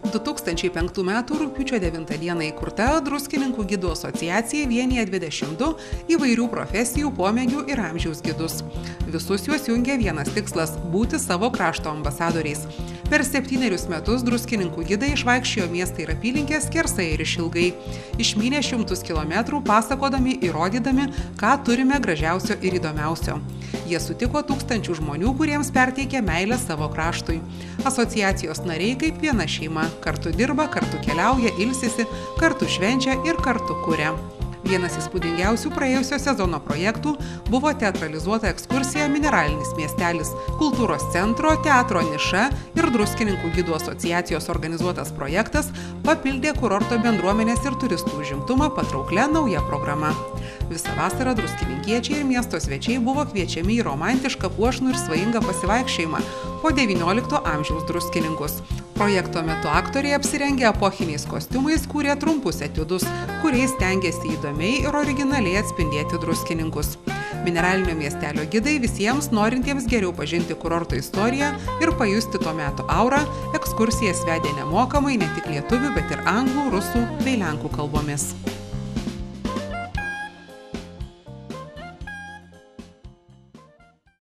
2005 m. rugpjūčio 9 d. įkurta Druskininkų gidų asociacija vienija 22 įvairių profesijų, pomėgių ir amžiaus gidus. Visus juos jungia vienas tikslas – būti savo krašto ambasadoriais. Per 7 metus Druskininkų gidai išvaikščiojo miestą ir apylinkės skersai ir išilgai. Išmynė 100 kilometrų, pasakodami ir rodydami, ką turime gražiausio ir įdomiausio. Jie sutiko tūkstančių žmonių, kuriems perteikė meilę savo kraštui. Asociacijos nariai kaip viena šeima. Kartu dirba, kartu keliauja, ilsisi, kartu švenčia ir kartu kuria. Vienas įspūdingiausių praėjusio sezono projektų buvo teatralizuota ekskursija Mineralinis miestelis, kultūros centro, teatro niša ir Druskininkų gidų asociacijos organizuotas projektas papildė kurorto bendruomenės ir turistų užimtumą patrauklia nauja programa. Visą vasarą druskininkiečiai ir miesto svečiai buvo kviečiami į romantišką, puošnų ir svajingą pasivaikščiojimą po XIX amžiaus druskininkus. Projekto metu aktoriai apsirengę epochiniais kostiumais kūrė trumpus etiudus, kuriais stengiasi įdomiai ir originaliai atspindėti druskininkus. Mineralinio miestelio gidai visiems norintiems geriau pažinti kurorto istoriją ir pajusti to meto aurą, ekskursijas vedė nemokamai ne tik lietuvių, bet ir anglų, rusų bei lenkų kalbomis.